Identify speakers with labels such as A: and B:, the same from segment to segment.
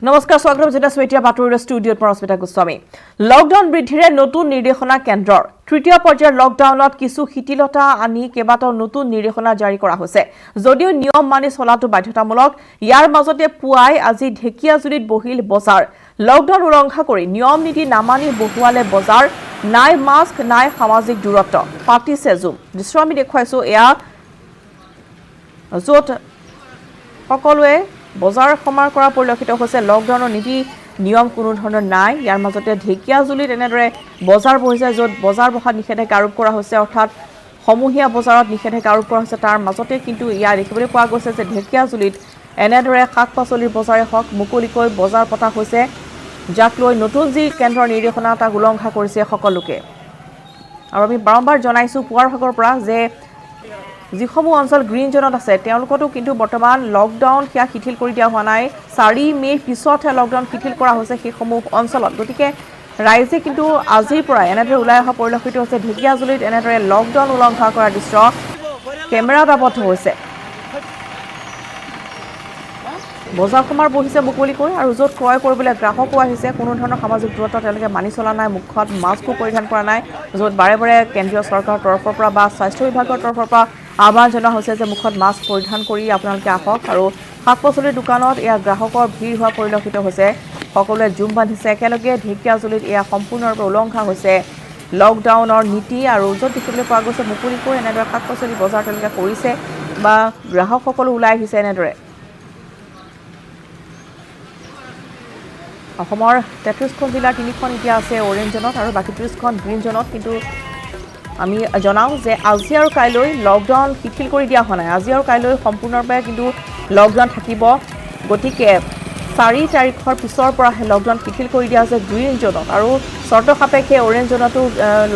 A: নমস্কাৰ স্বাগতম জনাইছো এতিয়া বাতৰিৰ ষ্টুডিঅ'ত পৰস্মিতা গোস্বামী লকডাউন বৃদ্ধিৰে নতুন নিৰ্দেশনা কেন্দ্ৰৰ তৃতীয় পৰ্যায়ৰ লকডাউনত কিছু শিথিলতা আনি কেইবাটাও নতুন নিৰ্দেশনা জাৰি কৰা হৈছে যদিও নিয়ম মানি চলাটো বাধ্যতামূলক ইয়াৰ মাজতে পুৱাই আজি ঢেকিয়াজুলিত বহিল বজাৰ লকডাউন উলংঘা কৰি নিয়ম নীতি নামানি বহুৱালে বজাৰ নাই মাস্ক নাই সামাজিক দূৰত্ব পাতিছে জুম দৃশ্য আমি দেখুৱাইছো এয়া য'ত সকলোৱে বজাৰ সমাৰ কৰা পৰিলক্ষিত হৈছে লকডাউনৰ নীতি নিয়ম কোনো ধৰণৰ নাই ইয়াৰ মাজতে ঢেকিয়াজুলিত এনেদৰে বজাৰ বহিছে য'ত বজাৰ বহা নিষেধাজ্ঞা আৰোপ কৰা হৈছে অৰ্থাৎ সমূহীয়া বজাৰত নিষেধাজ্ঞা আৰোপ কৰা হৈছে তাৰ মাজতে কিন্তু ইয়াৰ দেখিবলৈ পোৱা গৈছে যে ঢেকিয়াজুলিত এনেদৰে শাক পাচলিৰ বজাৰে হওক মুকলিকৈ বজাৰ পতা হৈছে যাক লৈ নতুন যি কেন্দ্ৰৰ নিৰ্দেশনা তাক উলংঘা কৰিছে সকলোকে আৰু আমি বাৰম্বাৰ জনাইছো পুৱাৰ ভাগৰ পৰা যে যিসমূহ অঞ্চল গ্ৰীণ জোনত আছে তেওঁলোকতো কিন্তু বৰ্তমান লকডাউন সেয়া শিথিল কৰি দিয়া হোৱা নাই 4 মে পিছতহে লকডাউন শিথিল কৰা হৈছে সেইসমূহ অঞ্চলত গতিকে ৰাইজে কিন্তু আজিৰ পৰা এনেদৰে ওলাই অহা পৰিলক্ষিত হৈছে ঢেকিয়াজুলিত এনেদৰে লকডাউন উলংঘা কৰাৰ দৃশ্য কেমেৰাত আবদ্ধ হৈছে বজাৰ সমাৰ বহিছে মুকলিকৈ আৰু য'ত ক্ৰয় কৰিবলৈ গ্ৰাহকো আহিছে কোনো ধৰণৰ সামাজিক দূৰত্ব তেওঁলোকে মানি চলা নাই মুখত মাস্কো পৰিধান কৰা নাই য'ত বাৰে বাৰে কেন্দ্ৰীয় চৰকাৰৰ তৰফৰ পৰা বা স্বাস্থ্য বিভাগৰ তৰফৰ পৰা আহ্বান জনোৱা হৈছে যে মুখত মাস্ক পৰিধান কৰি আপোনালোকে আহক আৰু শাক পাচলিৰ দোকানত এয়া গ্ৰাহকৰ ভিৰ হোৱা পৰিলক্ষিত হৈছে সকলোৱে জুম বান্ধিছে একেলগে ঢেকিয়াজুলিত এয়া সম্পূৰ্ণৰূপে উলংঘা হৈছে লকডাউনৰ নীতি আৰু য'ত দেখিবলৈ পোৱা গৈছে মুকলিকৈ এনেদৰে শাক পাচলি বজাৰ তেওঁলোকে কৰিছে বা গ্ৰাহকসকলো ওলাই আহিছে এনেদৰে অসমৰ 33খন জিলাৰ 3খন এতিয়া আছে অৰেঞ্জ জোনত আৰু বাকি 30খন গ্ৰীণ জোনত কিন্তু আমি জনাও যে আজি আৰু কাইলৈ লকডাউন শিথিল কৰি দিয়া হোৱা নাই আজি আৰু কাইলৈ সম্পূৰ্ণৰূপে কিন্তু লকডাউন থাকিব গতিকে 4 তাৰিখৰ পিছৰ পৰাহে লকডাউন শিথিল কৰি দিয়া হৈছে গ্ৰীণ জোনত আৰু চৰ্ত সাপেক্ষে অৰেঞ্জ জোনতো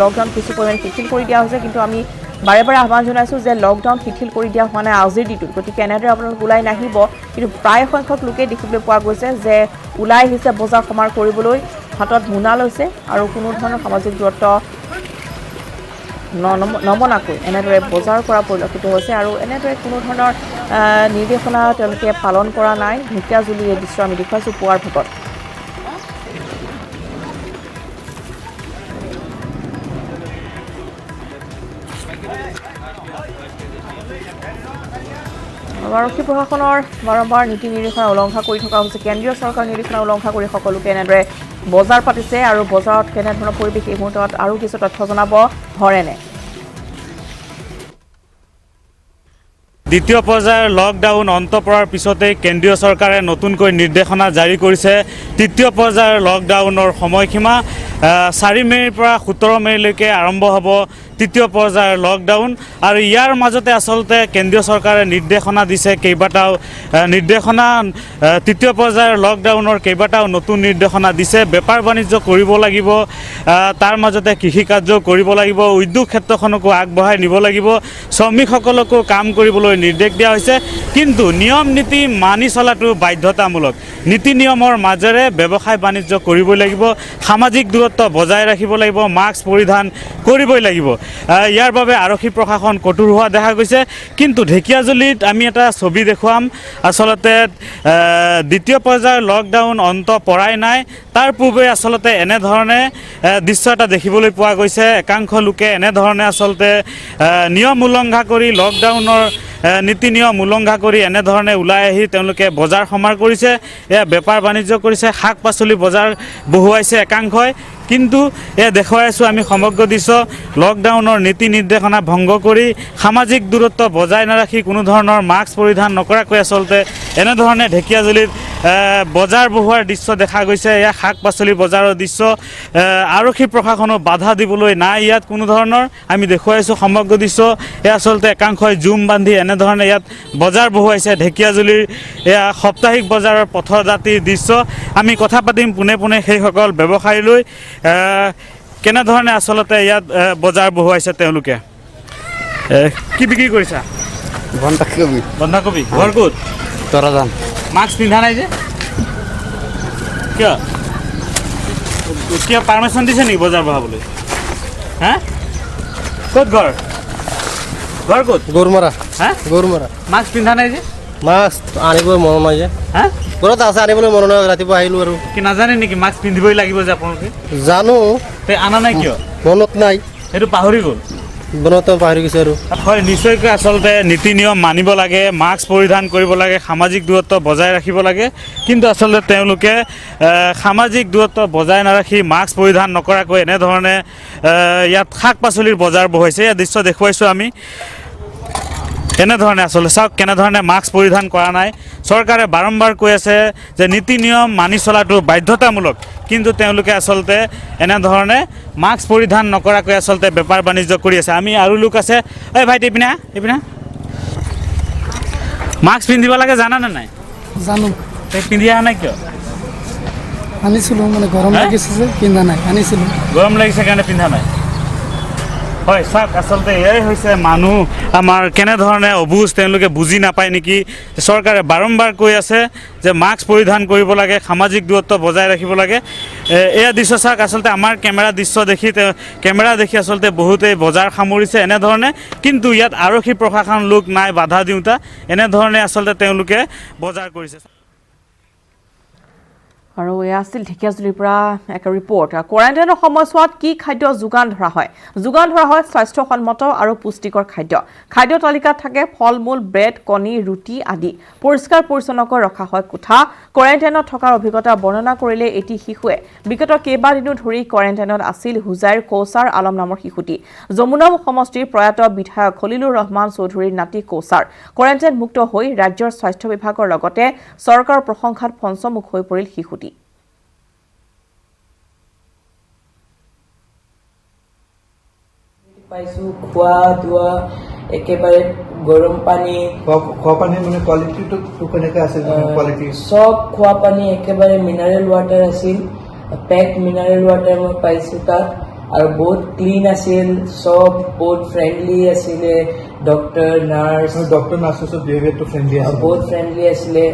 A: লকডাউন কিছু পৰিমাণে শিথিল কৰি দিয়া হৈছে কিন্তু আমি বাৰে বাৰে আহ্বান জনাইছো যে লকডাউন শিথিল কৰি দিয়া হোৱা নাই আজিৰ দিনটোত গতিকে এনেদৰে আপোনালোক ওলাই নাহিব কিন্তু প্ৰায় সংখ্যক লোকে দেখিবলৈ পোৱা গৈছে যে ওলাই আহিছে বজাৰ সমাৰ কৰিবলৈ হাতত মোনা লৈছে আৰু কোনো ধৰণৰ সামাজিক দূৰত্ব নমনাকৈ এনেদৰে বজাৰ কৰা পৰিলক্ষিত হৈছে আৰু এনেদৰে কোনো ধৰণৰ নিৰ্দেশনা তেওঁলোকে পালন কৰা নাই ঢেকিয়াজুলিৰ এই দৃশ্য আমি দেখুৱাইছোঁ পুৱাৰ ভাগত আৰক্ষী প্ৰশাসনৰ বাৰম্বাৰ নীতি নিৰ্দেশনা উলংঘা কৰি থকা হৈছে কেন্দ্ৰীয় চৰকাৰৰ নিৰ্দেশনা উলংঘা কৰি সকলোকে এনেদৰে বজাৰ পাতিছে আৰু বজাৰত কেনেধৰণৰ পৰিৱেশ এই মুহূৰ্তত আৰু কিছু তথ্য জনাব হৰেনে
B: দ্বিতীয় পৰ্যায়ৰ লকডাউন অন্ত পৰাৰ পিছতে কেন্দ্ৰীয় চৰকাৰে নতুনকৈ নিৰ্দেশনা জাৰি কৰিছে তৃতীয় পৰ্যায়ৰ লকডাউনৰ সময়সীমা 4 মেৰ পৰা 17 মেলৈকে আৰম্ভ হ'ব তৃতীয় পৰ্যায়ৰ লকডাউন আৰু ইয়াৰ মাজতে আচলতে কেন্দ্ৰীয় চৰকাৰে নিৰ্দেশনা দিছে কেইবাটাও নিৰ্দেশনা তৃতীয় পৰ্যায়ৰ লকডাউনৰ কেইবাটাও নতুন নিৰ্দেশনা দিছে বেপাৰ বাণিজ্য কৰিব লাগিব তাৰ মাজতে কৃষি কাৰ্য কৰিব লাগিব উদ্যোগ ক্ষেত্ৰখনকো আগবঢ়াই নিব লাগিব শ্ৰমিকসকলকো কাম কৰিবলৈ নিৰ্দেশ দিয়া হৈছে কিন্তু নিয়ম নীতি মানি চলাটো বাধ্যতামূলক নীতি নিয়মৰ মাজেৰে ব্যৱসায় বাণিজ্য কৰিবই লাগিব সামাজিক দূৰত্ব বজাই ৰাখিব লাগিব মাস্ক পৰিধান কৰিবই লাগিব ইয়াৰ বাবে আৰক্ষী প্ৰশাসন কঠোৰ হোৱা দেখা গৈছে কিন্তু ঢেকিয়াজুলিত আমি এটা ছবি দেখুৱাম আচলতে দ্বিতীয় পৰ্যায়ৰ লকডাউন অন্ত পৰাই নাই তাৰ পূৰ্বে আচলতে এনেধৰণে দৃশ্য এটা দেখিবলৈ পোৱা গৈছে একাংশ লোকে এনেধৰণে আচলতে নিয়ম উলংঘা কৰি লকডাউনৰ নীতি নিয়ম উলংঘা কৰি এনেধৰণে ওলাই আহি তেওঁলোকে বজাৰ সমাৰ কৰিছে এয়া বেপাৰ বাণিজ্য কৰিছে শাক পাচলি বজাৰ বহুৱাইছে একাংশই কিন্তু এয়া দেখুৱাই আছোঁ আমি সমগ্ৰ দৃশ্য লকডাউনৰ নীতি নিৰ্দেশনা ভংগ কৰি সামাজিক দূৰত্ব বজাই নাৰাখি কোনো ধৰণৰ মাস্ক পৰিধান নকৰাকৈ আচলতে এনেধৰণে ঢেকিয়াজুলিত বজাৰ বহুৱাৰ দৃশ্য দেখা গৈছে এয়া শাক পাচলি বজাৰৰ দৃশ্য আৰক্ষী প্ৰশাসনক বাধা দিবলৈ নাই ইয়াত কোনো ধৰণৰ আমি দেখুৱাইছোঁ সমগ্ৰ দৃশ্য এয়া আচলতে একাংশই জুম বান্ধি এনেধৰণে ইয়াত বজাৰ বহুৱাইছে ঢেকিয়াজুলিৰ এয়া সাপ্তাহিক বজাৰৰ পথযাত্ৰীৰ দৃশ্য আমি কথা পাতিম পোনে পোনে সেইসকল ব্যৱসায়ী লৈ কেনেধৰণে আচলতে ইয়াত বজাৰ বহুৱাইছে তেওঁলোকে কি বিক্ৰী কৰিছা বন্ধাকবি ঘৰ ক'ত
C: তৰাজান
B: মাস্ক পিন্ধা নাই যে কিয় কিয় পাৰ্মিশ্যন দিছে নেকি বজাৰ বহাবলৈ হা ক'ত ঘৰ ক'ত
C: গৰুমাৰা
B: হা
C: গৰুমাৰা
B: মাস্ক পিন্ধা নাই যে
C: মাস্ক আনিবলৈ মন নাই যে
B: হা
C: ঘৰত আছে আনিবলৈ মন নাই ৰাতিপুৱা আহিলোঁ আৰু
B: কি নাজানে নেকি মাস্ক পিন্ধিবই লাগিব যে আপোনালোকে
C: জানো
B: তে আনা নাই কিয়
C: মনত নাই
B: সেইটো পাহৰি গ'ল
C: মনত পাহৰি গৈছে আৰু
B: হয় নিশ্চয়কৈ আচলতে নীতি নিয়ম মানিব লাগে মাস্ক পৰিধান কৰিব লাগে সামাজিক দূৰত্ব বজাই ৰাখিব লাগে কিন্তু আচলতে তেওঁলোকে সামাজিক দূৰত্ব বজাই নাৰাখি মাস্ক পৰিধান নকৰাকৈ এনেধৰণে ইয়াত শাক পাচলিৰ বজাৰ বহাইছে এই দৃশ্য দেখুৱাইছোঁ আমি এনেধৰণে আচলতে চাওক কেনেধৰণে মাস্ক পৰিধান কৰা নাই চৰকাৰে বাৰম্বাৰ কৈ আছে যে নীতি নিয়ম মানি চলাটো বাধ্যতামূলক কিন্তু তেওঁলোকে আচলতে এনেধৰণে মাস্ক পৰিধান নকৰাকৈ আচলতে বেপাৰ বাণিজ্য কৰি আছে আমি আৰু লোক আছে ঐ ভাইটি এইপিনে মাস্ক পিন্ধিব লাগে জানানে নাই
D: জানো
B: তই পিন্ধি অহা নাই কিয়
D: আনিছিলোঁ মানে গৰম লাগিছে যে পিন্ধা নাই আনিছিলোঁ
B: গৰম লাগিছে কাৰণে পিন্ধা নাই হয় চাওক আচলতে এয়াই হৈছে মানুহ আমাৰ কেনেধৰণে অবুজ তেওঁলোকে বুজি নাপায় নেকি চৰকাৰে বাৰম্বাৰ কৈ আছে যে মাস্ক পৰিধান কৰিব লাগে সামাজিক দূৰত্ব বজাই ৰাখিব লাগে এয়া দৃশ্য চাওক আচলতে আমাৰ কেমেৰা দেখি আচলতে বহুতেই বজাৰ সামৰিছে এনেধৰণে কিন্তু ইয়াত আৰক্ষী প্ৰশাসন লোক নাই বাধা দিওঁতা এনেধৰণে আচলতে তেওঁলোকে বজাৰ কৰিছে
A: আৰু এয়া আছিল ঢেকীয়াজুলিৰ পৰা এক ৰিপৰ্ট কোৱাৰেণ্টাইনৰ সময়ছোৱাত কি খাদ্য যোগান ধৰা হয় স্বাস্থ্যসন্মত আৰু পুষ্টিকৰ খাদ্য তালিকাত থাকে ফল মূল ব্ৰেড কণী ৰুটি আদি পৰিষ্কাৰ পৰিচ্ছন্নকৈ ৰখা হয় কোঠা কোৱাৰেণ্টাইনত থকাৰ অভিজ্ঞতা বৰ্ণনা কৰিলে এটি শিশুৱে বিগত কেইবাদিনো ধৰি কোৱাৰেণ্টাইনত আছিল হুজাইৰ কৌচাৰ আলম নামৰ শিশুটি যমুনামুখ সমষ্টিৰ প্ৰয়াত বিধায়ক খলিলুৰ ৰহমান চৌধুৰীৰ নাতি কৌচাৰ কোৱাৰেণ্টাইন মুক্ত হৈ ৰাজ্যৰ স্বাস্থ্য বিভাগৰ লগতে চৰকাৰৰ প্ৰশংসাত পঞ্চমুখ হৈ পৰিল শিশুটি
E: পাইছো খোৱা দোৱা একেবাৰে গৰম পানী
F: খোৱা পানী মানে কোৱালিটিটো কেনেকৈ আছিল কোৱালিটি
E: সব খোৱা পানী একেবাৰে মিনাৰেল ৱাটাৰ আছিল পেক মিনাৰেল ৱাটাৰ মই পাইছো তাত আৰু বহুত ক্লিন আছিল সব বহুত ফ্ৰেণ্ডলি আছিলে ডক্টৰ নাৰ্ছ
F: চব বিহেভিয়াৰটো ফ্ৰেণ্ডলি আছিল
E: বহুত ফ্ৰেণ্ডলি আছিলে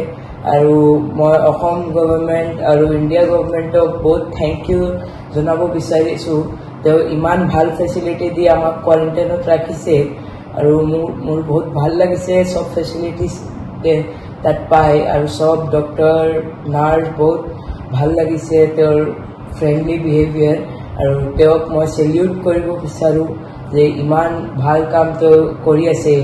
E: আৰু মই অসম গভৰ্ণমেণ্ট আৰু ইণ্ডিয়া গভৰ্ণমেণ্টক বহুত থেংক ইউ জনাব বিচাৰিছোঁ তেওঁ ইমান ভাল ফেচিলিটি দি আমাক কোৱাৰেণ্টাইনত ৰাখিছে আৰু মোৰ বহুত ভাল লাগিছে সব ফেচিলিটিজ তাত পাই আৰু সব ডক্টৰ নাৰ্ছ বহুত ভাল লাগিছে তেওঁৰ ফ্ৰেণ্ডলি বিহেভিয়াৰ আৰু তেওঁক মই চেলিউট কৰিব বিচাৰোঁ যে ইমান ভাল কাম তেওঁ কৰি আছে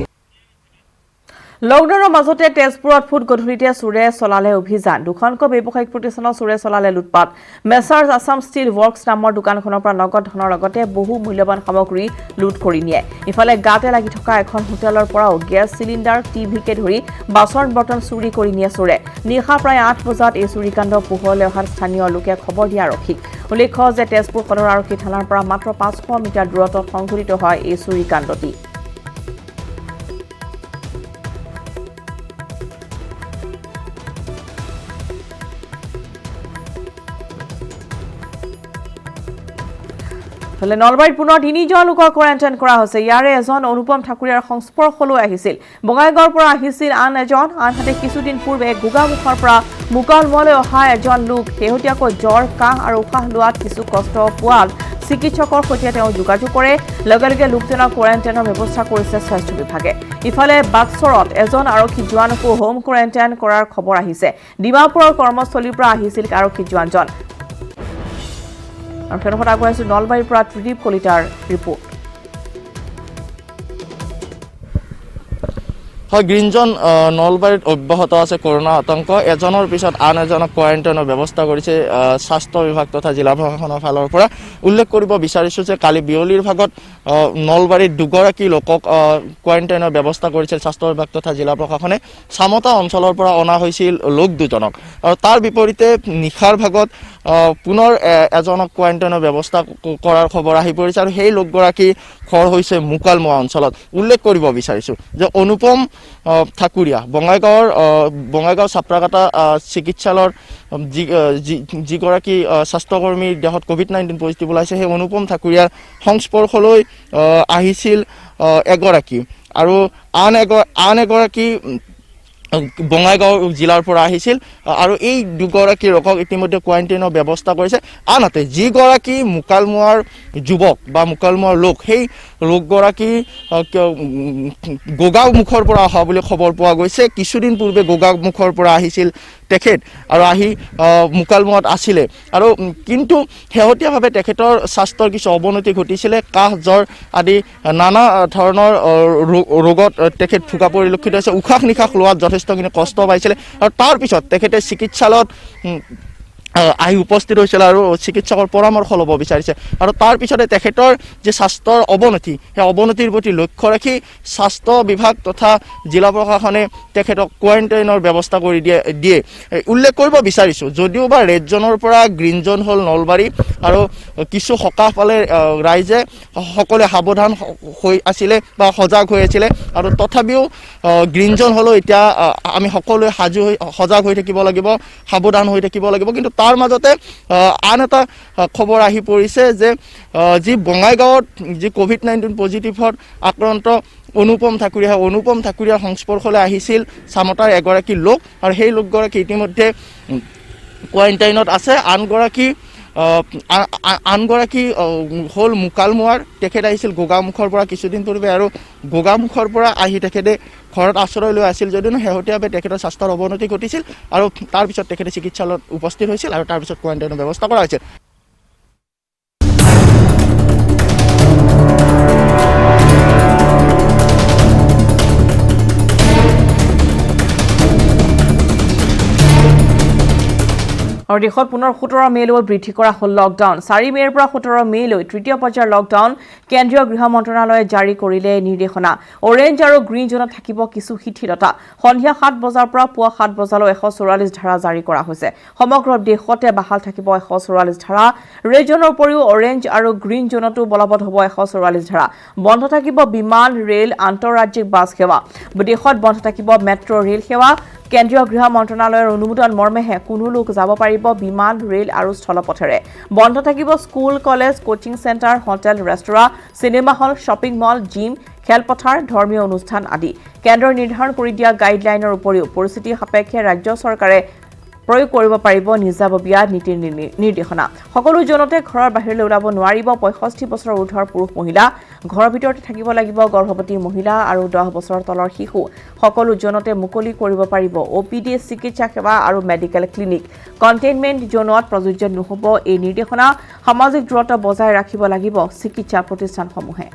A: লকডাউনৰ মাজতে তেজপুৰত ফুট গধূলিতে চোৰে চলালে অভিযান দুখনকৈ ব্যৱসায়িক প্ৰতিষ্ঠানৰ চোৰে চলালে লুটপাট মেচাৰ্ছ আছাম ষ্টীল ৱৰ্কছ নামৰ দোকানখনৰ পৰা নগদ ধনৰ লগতে বহু মূল্যৱান সামগ্ৰী লুট কৰি নিয়ে ইফালে গাতে লাগি থকা এখন হোটেলৰ পৰাও গেছ চিলিণ্ডাৰ টিভিকে ধৰি বাচন বৰ্তন চুৰি কৰি নিয়ে চোৰে নিশা প্ৰায় 8 বজাত এই চুৰিকাণ্ড পোহৰলৈ অহাৰ স্থানীয় লোকে খবৰ দিয়া আৰক্ষীক উল্লেখ্য যে তেজপুৰ সদৰ আৰক্ষী থানাৰ পৰা মাত্ৰ 500 মিটাৰ দূৰত্বত সংঘটিত হয় এই চুৰিকাণ্ডটি নলবাৰীত পুনৰ 3জন লোকৰ কোৱাৰেণ্টাইন কৰা হৈছে ইয়াৰে এজন অনুপম ঠাকুৰীয়াৰ সংস্পৰ্শলৈ আহিছিল বঙাইগাঁৱৰ পৰা আহিছিল আন এজন আনহাতে কিছুদিন পূৰ্বে গোগামুখৰ পৰা মুকালমুৱালৈ অহা এজন লোক শেহতীয়াকৈ জ্বৰ কাহ আৰু উশাহ লোৱাত কিছু কষ্ট পোৱাত চিকিৎসকৰ সৈতে তেওঁ যোগাযোগ কৰে লগে লগে লোকজনক কোৱাৰেণ্টাইনৰ ব্যৱস্থা কৰিছে স্বাস্থ্য বিভাগে ইফালে বাক্সৰত এজন আৰক্ষী জোৱানকো হোম কোৱাৰেণ্টাইন কৰাৰ খবৰ আহিছে ডিমাপুৰৰ কৰ্মস্থলীৰ পৰা আহিছিল আৰক্ষী জোৱানজন আৰু ফেৰফত আগবঢ়াইছো নলবাৰীৰ পৰা ত্ৰিদীপ কলিতাৰ ৰিপৰ্ট
G: হয় গ্ৰীণজন নলবাৰীত অব্যাহত আছে কৰোনা আতংক এজনৰ পিছত আন এজনক কোৱাৰেণ্টাইনৰ ব্যৱস্থা কৰিছে স্বাস্থ্য বিভাগ তথা জিলা প্ৰশাসনৰ ফালৰ পৰা উল্লেখ কৰিব বিচাৰিছোঁ যে কালি বিয়লিৰ ভাগত নলবাৰীত দুগৰাকী লোকক কোৱাৰেণ্টাইনৰ ব্যৱস্থা কৰিছিল স্বাস্থ্য বিভাগ তথা জিলা প্ৰশাসনে চামতা অঞ্চলৰ পৰা অনা হৈছিল লোক দুজনক আৰু তাৰ বিপৰীতে নিশাৰ ভাগত পুনৰ এজনক কোৱাৰেণ্টাইনৰ ব্যৱস্থা কৰাৰ খবৰ আহি পৰিছে আৰু সেই লোকগৰাকী ঘৰ হৈছে মুকালমুৱা অঞ্চলত উল্লেখ কৰিব বিচাৰিছোঁ যে অনুপম ঠাকুৰীয়া বঙাইগাঁও চাপ্ৰাকাটা চিকিৎসালয়ৰ যিগৰাকী স্বাস্থ্যকৰ্মীৰ দেহত COVID-19 পজিটিভ ওলাইছে সেই অনুপম ঠাকুৰীয়াৰ সংস্পৰ্শলৈ আহিছিল এগৰাকী আৰু আন এগৰাকী বঙাইগাঁও জিলাৰ পৰা আহিছিল আৰু এই দুগৰাকী লোকক ইতিমধ্যে কোৱাৰেণ্টাইনৰ ব্যৱস্থা কৰিছে আনহাতে যিগৰাকী মুকালমুৱাৰ যুৱক বা মুকালমুৱাৰ লোক সেই লোকগৰাকী গোগামুখৰ পৰা অহা বুলি খবৰ পোৱা গৈছে কিছুদিন পূৰ্বে গোগামুখৰ পৰা আহিছিল তেখেত আৰু আহি মুকালমুৱাত আছিলে আৰু কিন্তু শেহতীয়াভাৱে তেখেতৰ স্বাস্থ্যৰ কিছু অৱনতি ঘটিছিলে কাহ জ্বৰ আদি নানা ধৰণৰ ৰোগত তেখেত ভোগা পৰিলক্ষিত হৈছে উশাহ নিশাহ লোৱাত যথেষ্টখিনি কষ্ট পাইছিলে আৰু তাৰ পিছত তেখেতে চিকিৎসালয়ত আহি উপস্থিত হৈছিল আৰু চিকিৎসকৰ পৰামৰ্শ ল'ব বিচাৰিছে আৰু তাৰ পিছতে তেখেতৰ যে স্বাস্থ্যৰ অৱনতি সেই অৱনতিৰ প্ৰতি লক্ষ্য ৰাখি স্বাস্থ্য বিভাগ তথা জিলা প্ৰশাসনে তেখেতক কোৱাৰেণ্টাইনৰ ব্যৱস্থা কৰি দিয়ে উল্লেখ কৰিব বিচাৰিছোঁ যদিও বা ৰেড জোনৰ পৰা গ্ৰীণ জোন হ'ল নলবাৰী আৰু কিছু সকাহ পালে ৰাইজে সকলোৱে সাৱধান হৈ আছিলে বা সজাগ হৈ আছিলে আৰু তথাপিও গ্ৰীণ জোন হ'লেও এতিয়া আমি সকলোৱে সজাগ হৈ থাকিব লাগিব সাৱধান হৈ থাকিব লাগিব কিন্তু তাৰ মাজতে আন এটা খবৰ আহি পৰিছে যে যি বঙাইগাঁৱত যি কোভিড-19 পজিটিভত আক্ৰান্ত অনুপম ঠাকুৰীয়াৰ সংস্পৰ্শলৈ আহিছিল চামতাৰ এগৰাকী লোক আৰু সেই লোকগৰাকী ইতিমধ্যে কোৱাৰেণ্টাইনত আছে আনগৰাকী হ'ল মুকালমুৱাৰ তেখেত আহিছিল গোগামুখৰ পৰা কিছুদিন পূৰ্বে আৰু গোগামুখৰ পৰা আহি তেখেতে ঘৰত আশ্ৰয় লৈ আছিল যদিও শেহতীয়াভাৱে তেখেতৰ স্বাস্থ্যৰ অৱনতি ঘটিছিল আৰু তাৰপিছত তেখেতে চিকিৎসালয়ত উপস্থিত হৈছিল আৰু তাৰপিছত কোৱাৰেণ্টাইনৰ ব্যৱস্থা কৰা হৈছিল
A: আৰু দেশত পুনৰ 17 মেলৈ বৃদ্ধি কৰা হ'ল লকডাউন 4 মেৰ পৰা 17 মেলৈ তৃতীয় পৰ্যায়ৰ লকডাউন কেন্দ্ৰীয় গৃহ মন্ত্ৰালয়ে জাৰি কৰিলে নিৰ্দেশনা অৰেঞ্জ আৰু গ্ৰীণ জোনত থাকিব কিছু শিথিলতা সন্ধিয়া 7 বজাৰ পৰা পুৱা 7 বজালৈ 144 ধাৰা জাৰি কৰা হৈছে সমগ্ৰ দেশতে বাহাল থাকিব 144 ধাৰা ৰেড জোনৰ উপৰিও অৰেঞ্জ আৰু গ্ৰীণ জোনতো বলবৎ হ'ব 144 ধাৰা বন্ধ থাকিব বিমান ৰেল আন্তঃৰাজ্যিক বাছ সেৱা দেশত বন্ধ থাকিব মেট্ৰ' ৰেল সেৱা কেন্দ্ৰীয় গৃহ মন্ত্ৰালয়ৰ অনুমোদন মৰ্মেহে কোনো লোক যাব পাৰিব বিমান ৰেল আৰু স্থলপথেৰে বন্ধ থাকিব school college coaching centre hotel restaurant cinema hall shopping mall gym খেলপথাৰ ধৰ্মীয় অনুষ্ঠান আদি কেন্দ্ৰই নিৰ্ধাৰণ কৰি দিয়া গাইডলাইনৰ উপৰিও পৰিস্থিতি সাপেক্ষে ৰাজ্য চৰকাৰে প্ৰয়োগ কৰিব পাৰিব নিজাববীয়া নীতিৰ নিৰ্দেশনা সকলো জনতে ঘৰৰ বাহিৰলৈ ওলাব নোৱাৰিব 65 বছৰৰ ঊৰ্ধৰ পুৰুষ মহিলা ঘৰৰ ভিতৰতে থাকিব লাগিব গৰ্ভৱতী মহিলা আৰু 10 বছৰৰ তলৰ শিশু সকলো জনতে মুকলি কৰিব পাৰিব OPD চিকিৎসা সেৱা আৰু মেডিকেল ক্লিনিক কণ্টেইনমেণ্ট জোনত প্ৰযোজ্য নহ'ব এই নিৰ্দেশনা সামাজিক দূৰত্ব বজাই ৰাখিব লাগিব চিকিৎসা প্ৰতিষ্ঠানসমূহে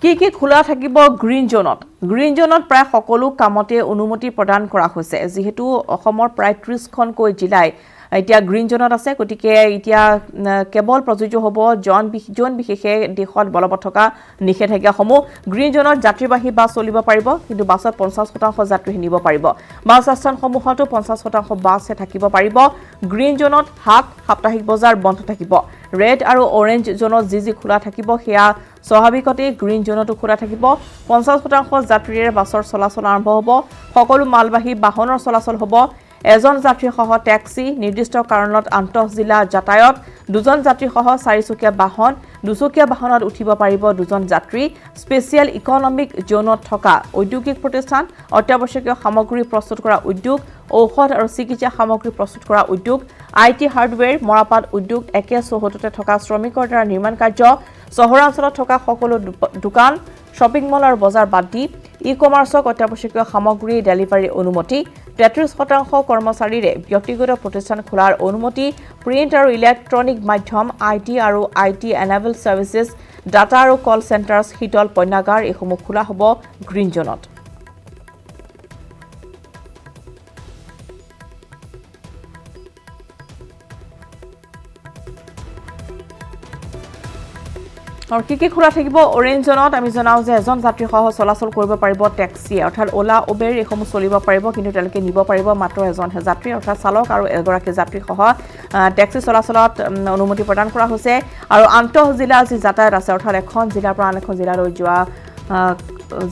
A: কি খোলা থাকিব গ্ৰীণ জোনত প্ৰায় সকলো কামতে অনুমতি প্ৰদান কৰা হৈছে যেহেতু অসমৰ প্ৰায় 30খনকৈ জিলাই এতিয়া গ্ৰীণ জোনত আছে গতিকে এতিয়া কেৱল প্ৰযোজ্য হ'ব জন বিশেষে দেশত বলবৎ থকা নিষেধাজ্ঞাসমূহ গ্ৰীণ জোনত যাত্ৰীবাহী বাছ চলিব পাৰিব কিন্তু বাছত 50% যাত্ৰী নিব পাৰিব বাছ আস্থানসমূহতো 50% বাছহে থাকিব পাৰিব গ্ৰীণ জোনত হাট সাপ্তাহিক বজাৰ বন্ধ থাকিব ৰেড আৰু অৰেঞ্জ জোনত যি খোলা থাকিব সেয়া স্বাভাৱিকতে গ্ৰীণ জোনতো খোলা থাকিব 50% যাত্ৰীৰে বাছৰ চলাচল আৰম্ভ হ'ব সকলো মালবাহী বাহনৰ চলাচল হ'ব এজন যাত্ৰীসহ টেক্সি নিৰ্দিষ্ট কাৰণত আন্তঃজিলা যাতায়ত দুজন যাত্ৰীসহ 4চকীয়া বাহন দুচকীয়া বাহনত উঠিব পাৰিব দুজন যাত্ৰী স্পেচিয়েল ইকনমিক জোনত থকা ঔদ্যোগিক প্ৰতিষ্ঠান অত্যাৱশ্যকীয় সামগ্ৰী প্ৰস্তুত কৰা উদ্যোগ ঔষধ আৰু চিকিৎসা সামগ্ৰী প্ৰস্তুত কৰা উদ্যোগ IT হাৰ্ডৱেৰ মৰাপাট উদ্যোগ একে চৌহদতে থকা শ্ৰমিকৰ দ্বাৰা নিৰ্মাণ কাৰ্য চহৰাঞ্চলত থকা সকলো দোকান শ্বপিং মল আৰু বজাৰ বাদ দি ই-কমাৰ্চক অত্যাৱশ্যকীয় সামগ্ৰী ডেলিভাৰী অনুমতি 33% কৰ্মচাৰীৰে ব্যক্তিগত প্ৰতিষ্ঠান খোলাৰ অনুমতি প্ৰিণ্ট আৰু ইলেক্ট্ৰনিক মাধ্যম IT আৰু IT এনেবল সাৰ্ভিসেছ ডাটা আৰু কল চেণ্টাৰ্ছ শীতল পণ্যাগাৰ এইসমূহ খোলা হ'ব গ্ৰীণ জোনত और কি খোলা থাকিব অৰেঞ্জ জোনত আমি জনাও যে এজন যাত্ৰী সহ চলাচল কৰিব পাৰিব টেক্সি অৰ্থাৎ ওলা উবেৰ এইসমূহ চলিব পাৰিব কিন্তু তেওঁলোকে নিব পাৰিব মাত্ৰ এজনহে যাত্ৰী অৰ্থাৎ চালক আৰু এগৰাকী যাত্ৰী সহ টেক্সি চলাচলত অনুমতি প্ৰদান কৰা হৈছে আৰু আন্তঃজিলা যি যাতায়াত আছে অৰ্থাৎ এখন জিলাৰ পৰা আন এখন জিলালৈ যোৱা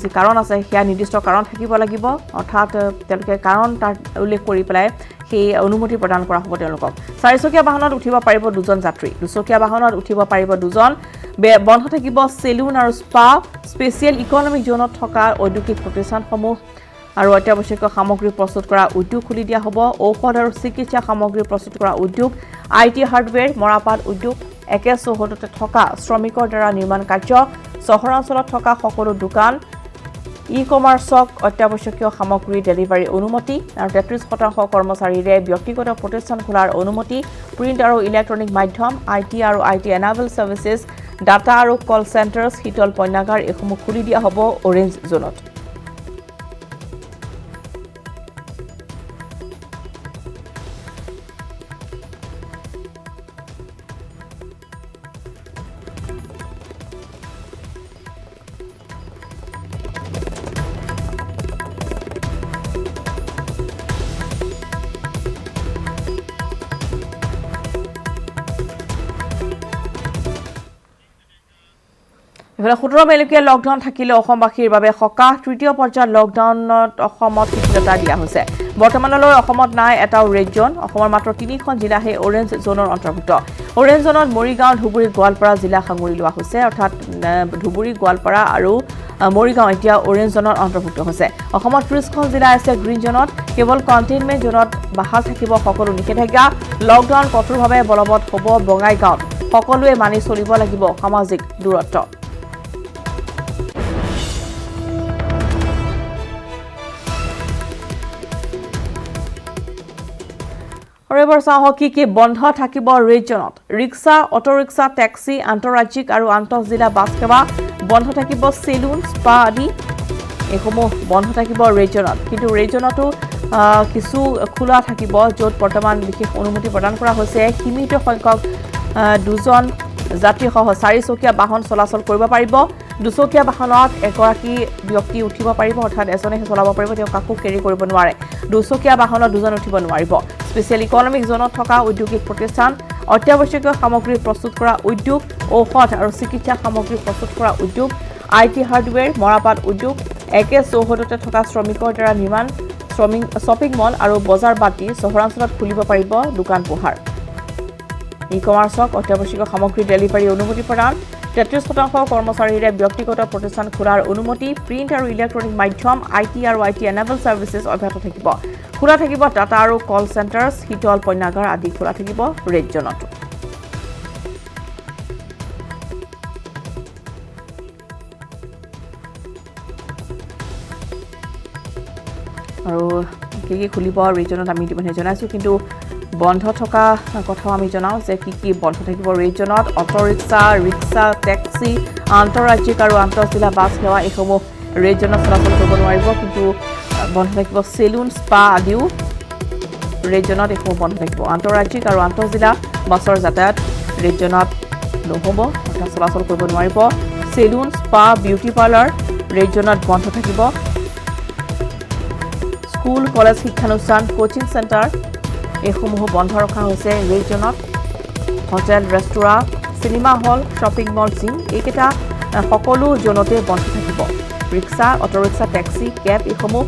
A: যি কাৰণ আছে সেয়া নিৰ্দিষ্ট কাৰণ থাকিব লাগিব অৰ্থাৎ তেওঁলোকে কাৰণ তাৰ উল্লেখ কৰি পেলাই সেই অনুমতি প্ৰদান কৰা হ'ব তেওঁলোকক 4চকীয়া বাহনত উঠিব পাৰিব দুজন যাত্ৰী দুচকীয়া বাহনত উঠিব পাৰিব দুজন বন্ধ থাকিব সেলুন আৰু স্পা স্পেচিয়েল ইকনমিক জোনত থকা ঔদ্যোগিক প্ৰতিষ্ঠানসমূহ আৰু অত্যাৱশ্যকীয় সামগ্ৰী প্ৰস্তুত কৰা উদ্যোগ খুলি দিয়া হ'ব ঔষধ আৰু চিকিৎসা সামগ্ৰী প্ৰস্তুত কৰা উদ্যোগ IT হাৰ্ডৱেৰ মৰাপাট উদ্যোগ একে চৌহদতে থকা শ্ৰমিকৰ দ্বাৰা নিৰ্মাণ কাৰ্য চহৰাঞ্চলত থকা সকলো দোকান ই-কমাৰ্চক অত্যাৱশ্যকীয় সামগ্ৰী ডেলিভাৰী অনুমতি আৰু 33% কৰ্মচাৰীৰে ব্যক্তিগত প্ৰতিষ্ঠান খোলাৰ অনুমতি প্ৰিণ্ট আৰু ইলেক্ট্ৰনিক মাধ্যম IT আৰু IT এনাবল সাৰ্ভিসেছ ডাটা আৰু কল চেণ্টাৰ্ছ শীতল পণ্যাগাৰ এইসমূহ খুলি দিয়া হ'ব অৰেঞ্জ জোনত ইফালে 17 মেলৈকে লকডাউন থাকিলে অসমবাসীৰ বাবে সকাহ তৃতীয় পৰ্যায়ৰ লকডাউনত অসমত শিথিলতা দিয়া হৈছে বৰ্তমানলৈ অসমত নাই এটাও ৰেড জোন অসমৰ মাত্ৰ 3খন জিলাহে অৰেঞ্জ জোনৰ অন্তৰ্ভুক্ত অৰেঞ্জ জোনত মৰিগাঁও ধুবুৰী গোৱালপাৰা জিলা সাঙুৰি লোৱা হৈছে অৰ্থাৎ ধুবুৰী গোৱালপাৰা আৰু মৰিগাঁও এতিয়া অৰেঞ্জ জোনৰ অন্তৰ্ভুক্ত হৈছে অসমত 30খন জিলা আছে গ্ৰীণ জোনত কেৱল কণ্টেইনমেণ্ট জোনত বাহাল থাকিব সকলো নিষেধাজ্ঞা লকডাউন কঠোৰভাৱে বলবৎ হ'ব বঙাইগাঁৱত সকলোৱে মানি চলিব লাগিব সামাজিক দূৰত্ব ৰবিবাৰ চাহ কি বন্ধ থাকিব ৰেড জোনত ৰিক্সা অটো ৰিক্সা টেক্সি আন্তঃৰাজ্যিক আৰু আন্তঃজিলা বাছ সেৱা বন্ধ থাকিব সেলুন স্পা আদি এইসমূহ বন্ধ থাকিব ৰেড জোনত কিন্তু ৰেড জোনতো কিছু খোলা থাকিব য'ত বৰ্তমান বিশেষ অনুমতি প্ৰদান কৰা হৈছে সীমিত সংখ্যক দুজন যাত্ৰীসহ 4চকীয়া বাহন চলাচল কৰিব পাৰিব দুচকীয়া বাহনত এগৰাকী ব্যক্তি উঠিব পাৰিব অৰ্থাৎ এজনেহে চলাব পাৰিব তেওঁ কাকো কেৰি কৰিব নোৱাৰে দুচকীয়া বাহনত দুজন উঠিব নোৱাৰিব স্পেচিয়েল ইকনমিক জোনত থকা ঔদ্যোগিক প্ৰতিষ্ঠান অত্যাৱশ্যকীয় সামগ্ৰী প্ৰস্তুত কৰা উদ্যোগ ঔষধ আৰু চিকিৎসা সামগ্ৰী প্ৰস্তুত কৰা উদ্যোগ IT হাৰ্ডৱেৰ মৰাপাট উদ্যোগ একে চৌহদতে থকা শ্ৰমিকৰ দ্বাৰা নিৰ্মাণ শ্বপিং মল আৰু বজাৰ বাটি চহৰাঞ্চলত খুলিব পাৰিব দোকান পোহাৰ ই-কমাৰ্চক অত্যাৱশ্যকীয় সামগ্ৰী ডেলিভাৰী অনুমতি প্ৰদান 33% কৰ্মচাৰীৰে ব্যক্তিগত প্ৰতিষ্ঠান খোলাৰ অনুমতি প্ৰিণ্ট আৰু ইলেক্ট্ৰনিক মাধ্যম IT আৰু IT এনাবল সাৰ্ভিসেছ অব্যাহত থাকিব খোলা থাকিব ডাটা আৰু কল চেণ্টাৰ্ছ শীতল পণ্যাগাৰ আদি খোলা থাকিব ৰেড জোনত আৰু কি খুলিব ৰেড জোনত আমি ইতিমধ্যে জনাইছোঁ কিন্তু বন্ধ থকা কথাও আমি জনাওঁ যে কি বন্ধ থাকিব ৰেড জোনত অটো ৰিক্সা টেক্সি আন্তঃৰাজ্যিক আৰু আন্তঃজিলা বাছ সেৱা এইসমূহ ৰেড জোনত চলাচল কৰিব নোৱাৰিব কিন্তু বন্ধ থাকিব সেলুন স্পা আদিও ৰেড জোনত এইসমূহ বন্ধ থাকিব আন্তঃৰাজ্যিক আৰু আন্তঃজিলা বাছৰ যাতায়াত ৰেড জোনত নহ'ব অৰ্থাৎ চলাচল কৰিব নোৱাৰিব salon spa beauty parlour red জোনত বন্ধ থাকিব স্কুল কলেজ শিক্ষানুষ্ঠান কোচিং চেণ্টাৰ এইসমূহ বন্ধ ৰখা হৈছে ৰেড জোনত hotel restaurant cinema hall shopping mall gym এইকেইটা সকলো জোনতে বন্ধ থাকিব rickshaw auto rickshaw taxi cab এইসমূহ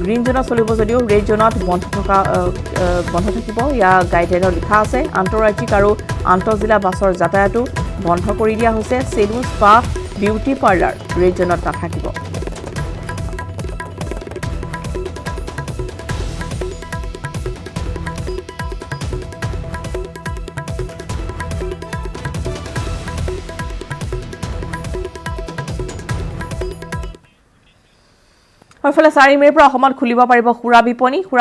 A: গ্ৰীণ জোনত চলিব যদিও ৰেড জোনত বন্ধ থাকিব ইয়াৰ গাইডলাইনত লিখা আছে আন্তঃৰাজ্যিক আৰু আন্তঃজিলা বাছৰ যাতায়াতো বন্ধ কৰি দিয়া হৈছে salon spa beauty parlour red জোনত নাথাকিব হয়ফলে 4 মেৰ পৰা অসমত খুলিব পাৰিব খুৰা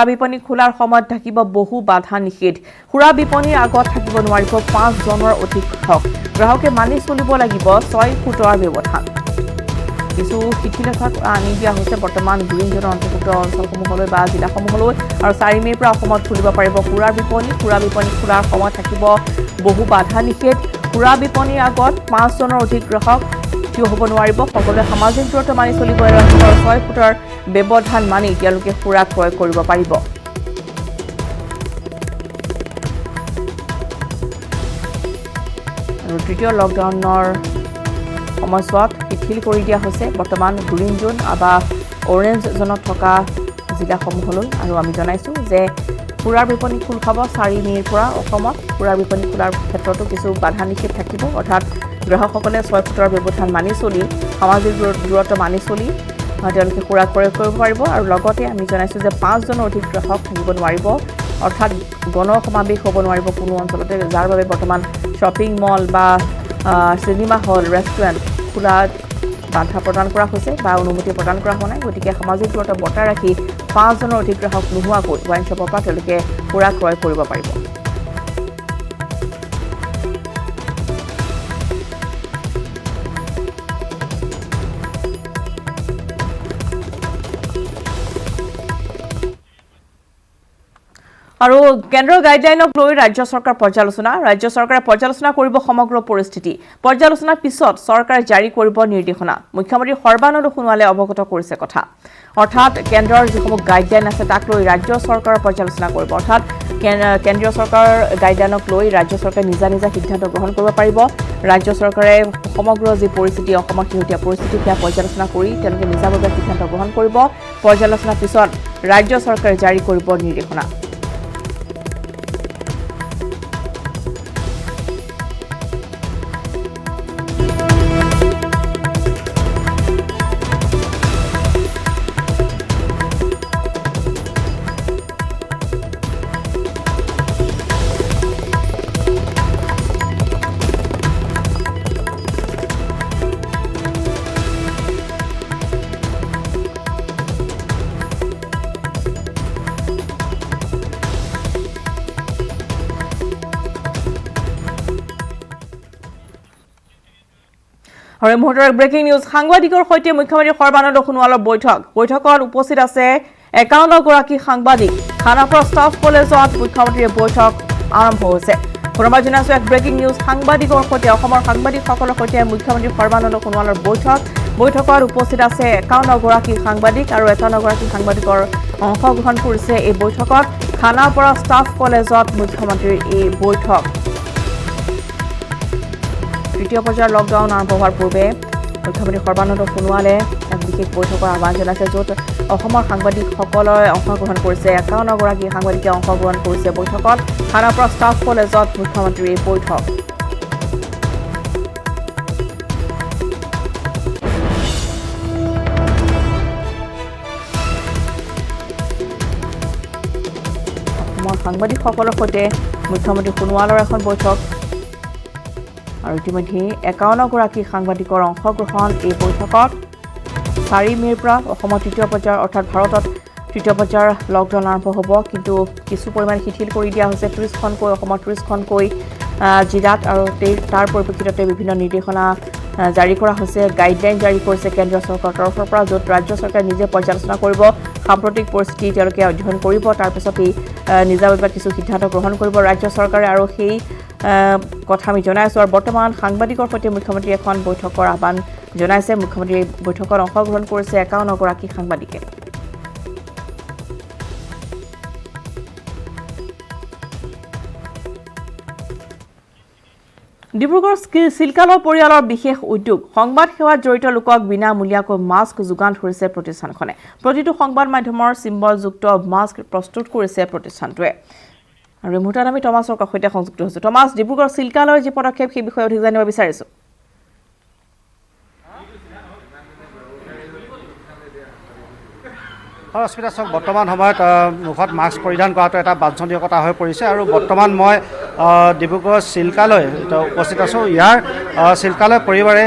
A: বিপণী খোলাৰ সময়ত থাকিব বহু বাধা নিষেধ খুৰা বিপণীৰ আগত থাকিব নোৱাৰিব 5 জনৰ অধিক গ্ৰাহকে মানি চলিব লাগিব 6 ফুটৰ ব্যৱধান কিছু শিথিলতা আনি দিয়া হৈছে বৰ্তমান গ্ৰীণ জোনৰ অন্তৰ্ভুক্ত অঞ্চলসমূহলৈ বা জিলাসমূহলৈ আৰু 4 মেৰ পৰা অসমত খুলিব পাৰিব খুৰা বিপণী খোলাৰ সময়ত থাকিব বহু বাধা নিষেধ খুৰা বিপণীৰ আগত 5 জনৰ অধিক গ্ৰাহক থিয় হ'ব নোৱাৰিব সকলোৱে সামাজিক দূৰত্ব মানি চলিব লাগিব 6 ফুটৰ ব্যৱধান মানি তেওঁলোকে খুৰা ক্ৰয় কৰিব পাৰিব আৰু তৃতীয় লকডাউনৰ সময়ছোৱাত শিথিল কৰি দিয়া হৈছে বৰ্তমান গ্ৰীণ জোন বা অৰেঞ্জ জোনত থকা জিলাসমূহলৈ আৰু আমি জনাইছোঁ যে খুৰাৰ বিপণী খোল খাব 4 মেৰ পৰা অসমত খুৰাৰ বিপণী খোলাৰ ক্ষেত্ৰতো কিছু বাধা নিষেধ থাকিব অৰ্থাৎ গ্ৰাহকসকলে 6 ফুটৰ ব্যৱধান মানি চলি সামাজিক দূৰত্ব মানি চলি তেওঁলোকে খোৰাক প্ৰয়োগ কৰিব পাৰিব আৰু লগতে আমি জনাইছোঁ যে 5জনৰ অধিক গ্ৰাহক থাকিব নোৱাৰিব অৰ্থাৎ গণ সমাৱেশ হ'ব নোৱাৰিব কোনো অঞ্চলতে যাৰ বাবে বৰ্তমান শ্বপিং মল বা চিনেমা হল ৰেষ্টুৰেণ্ট খোলাত বাধা প্ৰদান কৰা হৈছে বা অনুমতি প্ৰদান কৰা হোৱা নাই গতিকে সামাজিক দূৰত্ব বৰ্তাই ৰাখি 5জনৰ অধিক গ্ৰাহক নোহোৱাকৈ ৱাইন শ্বপৰ পৰা তেওঁলোকে খোৰাক ক্ৰয় কৰিব পাৰিব আৰু কেন্দ্ৰৰ গাইডলাইনক লৈ ৰাজ্য চৰকাৰ পৰ্যালোচনা কৰিব সমগ্ৰ পৰিস্থিতি পৰ্যালোচনাৰ পিছত চৰকাৰে জাৰি কৰিব নিৰ্দেশনা মুখ্যমন্ত্ৰী সৰ্বানন্দ সোণোৱালে অৱগত কৰিছে কথা অৰ্থাৎ কেন্দ্ৰৰ যিসমূহ গাইডলাইন আছে তাক লৈ ৰাজ্য চৰকাৰৰ পৰ্যালোচনা কৰিব অৰ্থাৎ কেন্দ্ৰীয় চৰকাৰৰ গাইডলাইনক লৈ ৰাজ্য চৰকাৰে নিজা সিদ্ধান্ত গ্ৰহণ কৰিব পাৰিব ৰাজ্য চৰকাৰে সমগ্ৰ যি পৰিস্থিতি অসমৰ শেহতীয়া পৰিস্থিতি সেয়া পৰ্যালোচনা কৰি তেওঁলোকে নিজাভাৱে সিদ্ধান্ত গ্ৰহণ কৰিব পৰ্যালোচনাৰ পিছত ৰাজ্য চৰকাৰে জাৰি কৰিব নিৰ্দেশনা আৰু মুহূৰ্তৰ ব্ৰেকিং নিউজ সাংবাদিকৰ সৈতে মুখ্যমন্ত্ৰী সৰ্বানন্দ সোণোৱালৰ বৈঠকত উপস্থিত আছে 51গৰাকী সাংবাদিক খানাপাৰা ষ্টাফ কলেজত মুখ্যমন্ত্ৰীৰ বৈঠক আৰম্ভ হৈছে পুনৰবাৰ জনাইছোঁ এক ব্ৰেকিং নিউজ সাংবাদিকৰ সৈতে অসমৰ সাংবাদিকসকলৰ সৈতে মুখ্যমন্ত্ৰী সৰ্বানন্দ সোণোৱালৰ বৈঠকত উপস্থিত আছে 51গৰাকী সাংবাদিক আৰু 51গৰাকী সাংবাদিকৰ অংশগ্ৰহণ কৰিছে এই বৈঠকত খানাপাৰা ষ্টাফ কলেজত মুখ্যমন্ত্ৰীৰ এই বৈঠক তৃতীয় পৰ্যায়ৰ লকডাউন আৰম্ভ হোৱাৰ পূৰ্বে মুখ্যমন্ত্ৰী সৰ্বানন্দ সোণোৱালে এক বিশেষ বৈঠকৰ আহ্বান জনাইছে য'ত অসমৰ সাংবাদিকসকলে অংশগ্ৰহণ কৰিছে 51গৰাকী সাংবাদিকে অংশগ্ৰহণ কৰিছে বৈঠকত খানাপাৰা ষ্টাফ কলেজত মুখ্যমন্ত্ৰীৰ এই বৈঠক অসমৰ সাংবাদিকসকলৰ সৈতে মুখ্যমন্ত্ৰী সোণোৱালৰ এখন বৈঠক আৰু ইতিমধ্যে 51গৰাকী সাংবাদিকৰ অংশগ্ৰহণ এই বৈঠকত 4 মে'ৰ পৰা অসমৰ তৃতীয় পৰ্যায়ৰ অৰ্থাৎ ভাৰতত তৃতীয় পৰ্যায়ৰ লকডাউন আৰম্ভ হ'ব কিন্তু কিছু পৰিমাণে শিথিল কৰি দিয়া হৈছে 30খনকৈ অসমৰ 30খনকৈ জিলাত আৰু তাৰ পৰিপ্ৰেক্ষিততে বিভিন্ন নিৰ্দেশনা জাৰি কৰা হৈছে গাইডলাইন জাৰি কৰিছে কেন্দ্ৰীয় চৰকাৰৰ তৰফৰ পৰা য'ত ৰাজ্য চৰকাৰে নিজে পৰ্যালোচনা কৰিব সাম্প্ৰতিক পৰিস্থিতি তেওঁলোকে অধ্যয়ন কৰিব তাৰপিছতেই নিজাভাৱে কিছু সিদ্ধান্ত গ্ৰহণ কৰিব ৰাজ্য চৰকাৰে আৰু সেই কথা আমি জনাইছোঁ আৰু বৰ্তমান সাংবাদিকৰ সৈতে মুখ্যমন্ত্ৰীয়ে এখন বৈঠকৰ আহ্বান জনাইছে মুখ্যমন্ত্ৰীয়ে বৈঠকত অংশগ্ৰহণ কৰিছে 51গৰাকী সাংবাদিকে ডিব্ৰুগড় চিল্কালৰ পৰিয়ালৰ বিশেষ উদ্যোগ সংবাদ সেৱাত জড়িত লোকক বিনামূলীয়াকৈ মাস্ক যোগান ধৰিছে প্ৰতিষ্ঠানখনে প্ৰতিটো সংবাদ মাধ্যমৰ চিম্বলযুক্ত মাস্ক প্ৰস্তুত কৰিছে প্ৰতিষ্ঠানটোৱে আৰু এই মুহূৰ্তত আমি টমাছৰ সৈতে সংযুক্ত হৈছোঁ টমাছ ডিব্ৰুগড় চিল্কালৰ যি পদক্ষেপ সেই বিষয়ে অধিক জানিব বিচাৰিছোঁ
H: অস্মিতা চাওক বৰ্তমান সময়ত মুখত মাস্ক পৰিধান কৰাটো এটা বাঞ্ছনীয়তা হৈ পৰিছে আৰু বৰ্তমান মই ডিব্ৰুগড় চিল্কালৈ উপস্থিত আছোঁ ইয়াৰ চিল্কালয় পৰিবাৰে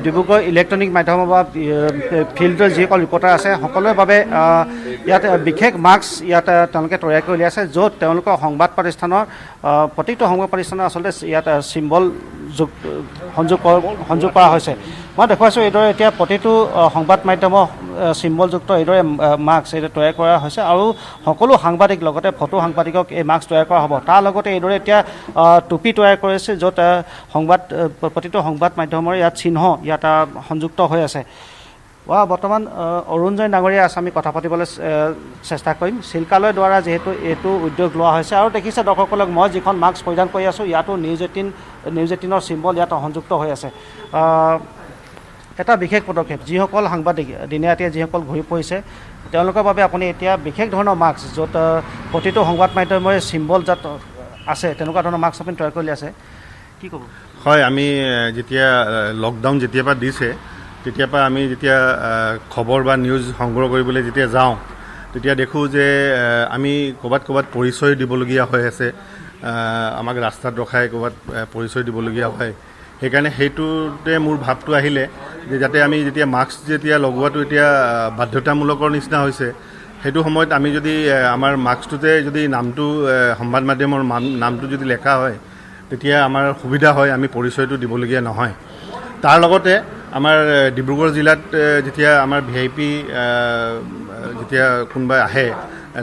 H: ডিব্ৰুগড় ইলেক্ট্ৰনিক মাধ্যম বা ফিল্ডৰ যিসকল ৰিপৰ্টাৰ আছে সকলোৰে বাবে ইয়াত বিশেষ মাস্ক ইয়াত তেওঁলোকে তৈয়াৰ কৰি উলিয়াইছে য'ত তেওঁলোকৰ সংবাদ প্ৰতিষ্ঠানৰ প্ৰতিটো সংবাদ প্ৰতিষ্ঠানৰ আচলতে ইয়াত চিম্বল সংযোগ কৰা হৈছে মই দেখুৱাইছোঁ এইদৰে এতিয়া প্ৰতিটো সংবাদ মাধ্যমৰ চিম্বলযুক্ত এইদৰে মাস্ক এইদৰে তৈয়াৰ কৰা হৈছে আৰু সকলো সাংবাদিক লগতে ফটো সাংবাদিকক এই মাস্ক তৈয়াৰ কৰা হ'ব তাৰ লগতে এইদৰে এতিয়া টুপি তৈয়াৰ কৰিছে য'ত প্ৰতিটো সংবাদ মাধ্যমৰ ইয়াত চিহ্ন ইয়াত সংযুক্ত হৈ আছে বৰ্তমান অৰুণজয় ডাঙৰীয়া আছে আমি কথা পাতিবলৈ চেষ্টা কৰিম চিল্কালয়ৰ দ্বাৰা যিহেতু এইটো উদ্যোগ লোৱা হৈছে আৰু দেখিছে দৰ্শকসকলক মই যিখন মাস্ক পৰিধান কৰি আছোঁ ইয়াতো নিউজ 18 চিম্বল ইয়াত সংযুক্ত হৈ আছে এটা বিশেষ পদক্ষেপ যিসকল সাংবাদিক দিনে ৰাতিয়ে যিসকল ঘূৰি পৰিছে তেওঁলোকৰ বাবে আপুনি এতিয়া বিশেষ ধৰণৰ মাস্ক য'ত প্ৰতিটো সংবাদ মাধ্যমৰে চিম্বল যাত আছে তেনেকুৱা ধৰণৰ মাস্ক আপুনি তৈয়াৰ কৰি আছে কি ক'ব
I: হয় আমি যেতিয়া লকডাউন যেতিয়াৰ পৰা দিছে তেতিয়াৰ পৰা আমি যেতিয়া খবৰ বা নিউজ সংগ্ৰহ কৰিবলৈ যেতিয়া যাওঁ তেতিয়া দেখোঁ যে আমি ক'ৰবাত পৰিচয় দিবলগীয়া হৈ আছে, আমাক ৰাস্তাত ৰখাই ক'ৰবাত পৰিচয় দিবলগীয়া হয়। সেইকাৰণে সেইটোতে মোৰ ভাৱটো আহিলে যে যাতে আমি যেতিয়া মাস্ক যেতিয়া লগোৱাটো এতিয়া বাধ্যতামূলকৰ নিচিনা হৈছে, সেইটো সময়ত আমি যদি আমাৰ মাস্কটোতে যদি নামটো সংবাদ মাধ্যমৰ নামটো যদি লেখা হয় তেতিয়া আমাৰ সুবিধা হয়, আমি পৰিচয়টো দিবলগীয়া নহয়। তাৰ লগতে আমাৰ ডিব্ৰুগড় জিলাত যেতিয়া আমাৰ VIP যেতিয়া কোনোবাই আহে,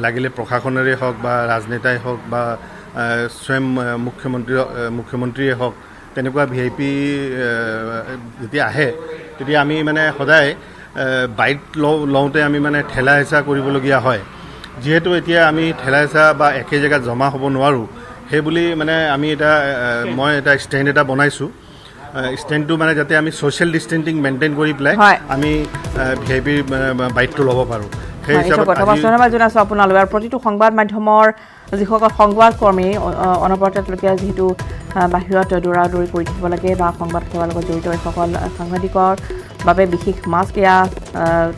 I: লাগিলে প্ৰশাসনেৰে হওক বা ৰাজনেতাই হওক বা স্বয়ং মুখ্যমন্ত্ৰীয়ে হওক, তেনেকুৱা VIP যেতিয়া আহে তেতিয়া আমি মানে সদায় বাইক লওঁতে আমি মানে ঠেলা হেঁচা কৰিবলগীয়া হয়। যিহেতু এতিয়া আমি ঠেলা হেঁচা বা একে জেগাত জমা হ'ব নোৱাৰোঁ, সেইবুলি মানে আমি মই এটা ষ্টেণ্ড এটা বনাইছোঁ। ষ্টেণ্ডটো মানে যাতে আমি ছ'চিয়েল ডিষ্টেঞ্চিং মেইনটেইন কৰি পেলাই আমি VIP বাইকটো ল'ব পাৰোঁ। সেই হিচাপত
A: ধন্যবাদ জনাইছোঁ আপোনালোকে। আৰু প্ৰতিটো সংবাদ মাধ্যমৰ যিসকল সংবাদকৰ্মী অনবৰতে তেওঁলোকে যিহেতু বাহিৰত দৌৰা-দৌৰি কৰি থাকিব লাগে বা সংবাদ সেৱাৰ লগত জড়িত এইসকল সাংবাদিকৰ বাবে বিশেষ মাস্ক এয়া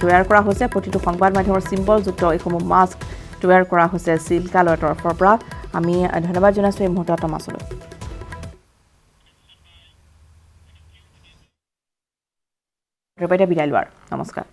A: তৈয়াৰ কৰা হৈছে। প্ৰতিটো সংবাদ মাধ্যমৰ চিম্বলযুক্ত এইসমূহ মাস্ক তৈয়াৰ কৰা হৈছে চিল্কালয়ৰ তৰফৰ পৰা। আমি ধন্যবাদ জনাইছোঁ এই মুহূৰ্তত টমাছলৈ। বিদায় লোৱাৰ নমস্কাৰ।